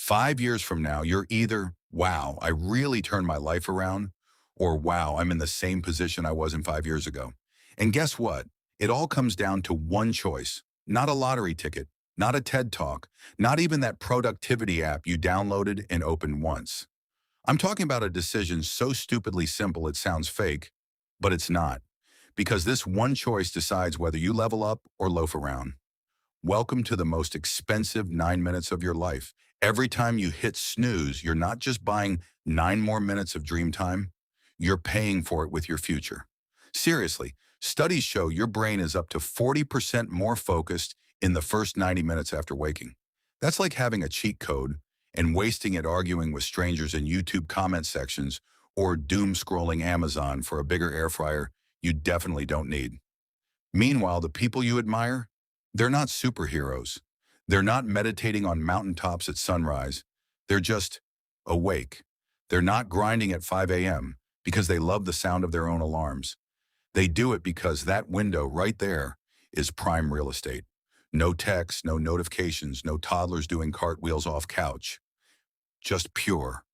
5 years from now, you're either, wow, I really turned my life around, or wow, I'm in the same position I was in 5 years ago. And guess what? It all comes down to one choice, not a lottery ticket, not a TED Talk, not even that productivity app you downloaded and opened once. I'm talking about a decision so stupidly simple it sounds fake, but it's not. Because this one choice decides whether you level up or loaf around. Welcome to the most expensive 9 minutes of your life. Every time you hit snooze, you're not just buying 9 more minutes of dream time, you're paying for it with your future. Seriously, studies show your brain is up to 40% more focused in the first 90 minutes after waking. That's like having a cheat code and wasting it arguing with strangers in YouTube comment sections or doom scrolling Amazon for a bigger air fryer you definitely don't need. Meanwhile, the people you admire, they're not superheroes. They're not meditating on mountaintops at sunrise. They're just awake. They're not grinding at 5 a.m. because they love the sound of their own alarms. They do it because that window right there is prime real estate. No texts, no notifications, no toddlers doing cartwheels off couch. Just pure,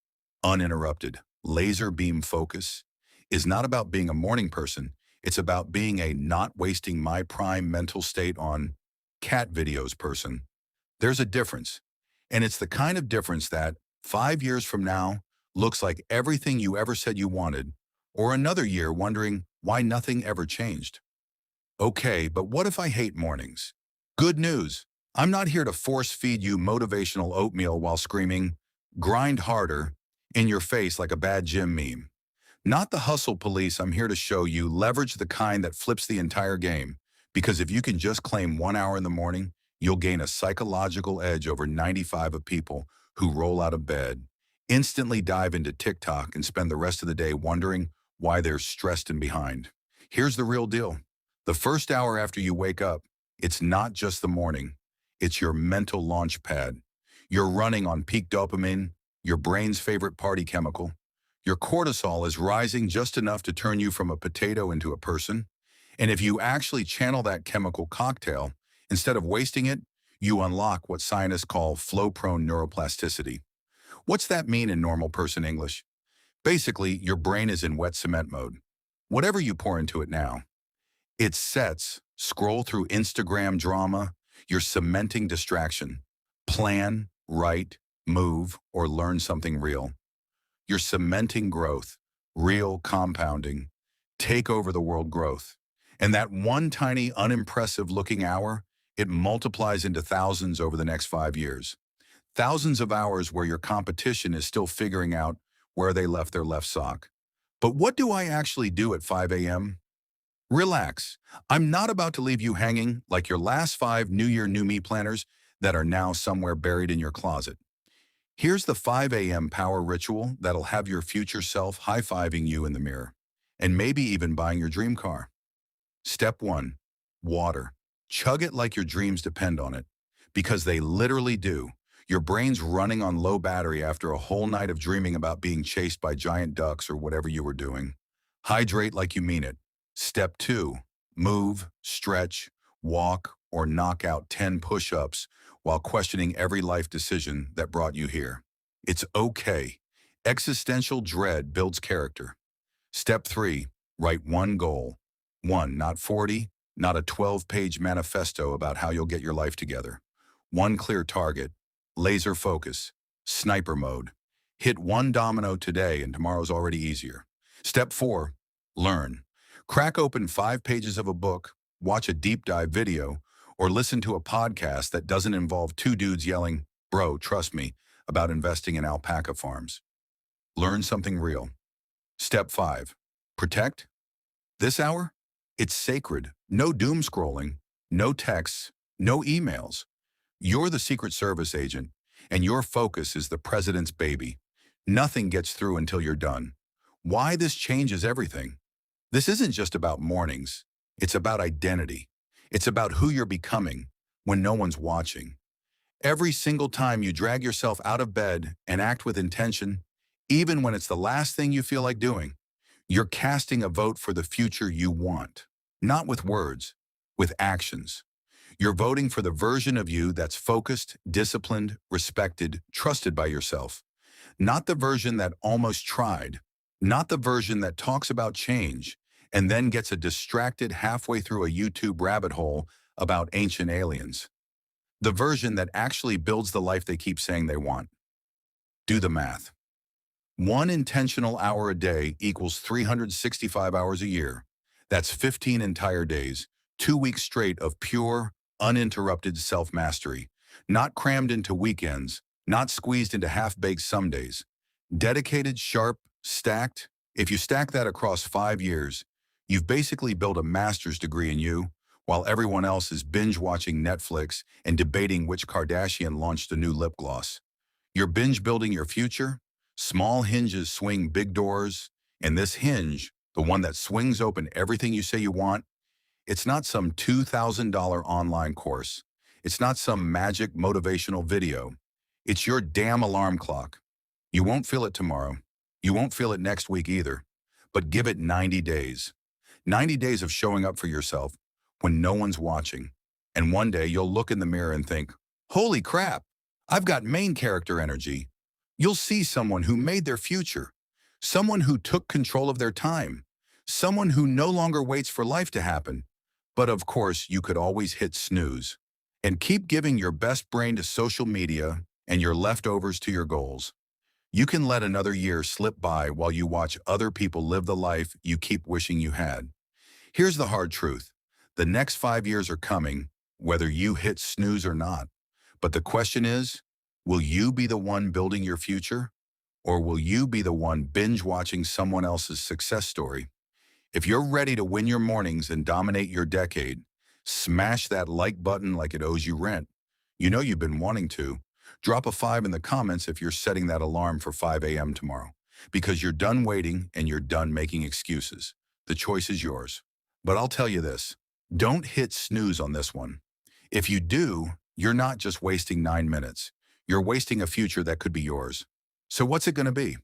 uninterrupted, laser beam focus is not about being a morning person. It's about being a not wasting my prime mental state on cat videos person. There's a difference. And it's the kind of difference that 5 years from now looks like everything you ever said you wanted, or another year wondering why nothing ever changed. Okay, but what if I hate mornings? Good news. I'm not here to force feed you motivational oatmeal while screaming, grind harder, in your face like a bad gym meme. Not the hustle police. I'm here to show you leverage the kind that flips the entire game. Because if you can just claim 1 hour in the morning, you'll gain a psychological edge over 95 of people who roll out of bed, instantly dive into TikTok and spend the rest of the day wondering why they're stressed and behind. Here's the real deal. The first hour after you wake up, it's not just the morning. It's your mental launch pad. You're running on peak dopamine, your brain's favorite party chemical. Your cortisol is rising just enough to turn you from a potato into a person. And if you actually channel that chemical cocktail, instead of wasting it, you unlock what scientists call flow-prone neuroplasticity. What's that mean in normal person English? Basically, your brain is in wet cement mode. Whatever you pour into it now, it sets, scroll through Instagram drama, you're cementing distraction. Plan, write, move, or learn something real. You're cementing growth, real compounding, take over the world growth. And that one tiny unimpressive looking hour, it multiplies into thousands over the next 5 years. Thousands of hours where your competition is still figuring out where they left their left sock. But what do I actually do at 5 a.m.? Relax. I'm not about to leave you hanging like your last 5 New Year, New Me planners that are now somewhere buried in your closet. Here's the 5 a.m. power ritual that'll have your future self high-fiving you in the mirror, and maybe even buying your dream car. Step 1. Water. Chug it like your dreams depend on it, because they literally do. Your brain's running on low battery after a whole night of dreaming about being chased by giant ducks or whatever you were doing. Hydrate like you mean it. Step 2. Move, stretch, walk, or knock out 10 push-ups while questioning every life decision that brought you here. It's okay. Existential dread builds character. Step 3. Write one goal. One, not 40, not a 12-page manifesto about how you'll get your life together. One clear target, laser focus, sniper mode. Hit one domino today and tomorrow's already easier. Step 4. Learn. Crack open 5 pages of a book, watch a deep dive video, or listen to a podcast that doesn't involve 2 dudes yelling, bro, trust me, about investing in alpaca farms. Learn something real. Step 5. Protect. This hour? It's sacred. No doom scrolling, no texts, no emails. You're the Secret Service agent, and your focus is the president's baby. Nothing gets through until you're done. Why this changes everything? This isn't just about mornings. It's about identity. It's about who you're becoming when no one's watching. Every single time you drag yourself out of bed and act with intention, even when it's the last thing you feel like doing, you're casting a vote for the future you want. Not with words, with actions. You're voting for the version of you that's focused, disciplined, respected, trusted by yourself. Not the version that almost tried. Not the version that talks about change and then gets a distracted halfway through a YouTube rabbit hole about ancient aliens. The version that actually builds the life they keep saying they want. Do the math. One intentional hour a day equals 365 hours a year. That's 15 entire days, 2 weeks straight of pure, uninterrupted self-mastery. Not crammed into weekends, not squeezed into half-baked some days. Dedicated, sharp, stacked. If you stack that across 5 years, you've basically built a master's degree in you, while everyone else is binge-watching Netflix and debating which Kardashian launched a new lip gloss. You're binge-building your future. Small hinges swing big doors, and this hinge, the one that swings open everything you say you want, it's not some $2,000 online course. It's not some magic motivational video. It's your damn alarm clock. You won't feel it tomorrow. You won't feel it next week either. But give it 90 days. 90 days of showing up for yourself when no one's watching. And one day you'll look in the mirror and think, holy crap, I've got main character energy. You'll see someone who made their future, someone who took control of their time, someone who no longer waits for life to happen. But of course, you could always hit snooze and keep giving your best brain to social media and your leftovers to your goals. You can let another year slip by while you watch other people live the life you keep wishing you had. Here's the hard truth. The next 5 years are coming, whether you hit snooze or not. But the question is, will you be the one building your future? Or will you be the one binge-watching someone else's success story? If you're ready to win your mornings and dominate your decade, smash that like button like it owes you rent. You know you've been wanting to. Drop a 5 in the comments if you're setting that alarm for 5 a.m. tomorrow. Because you're done waiting and you're done making excuses. The choice is yours. But I'll tell you this, don't hit snooze on this one. If you do, you're not just wasting 9 minutes. You're wasting a future that could be yours. So what's it going to be?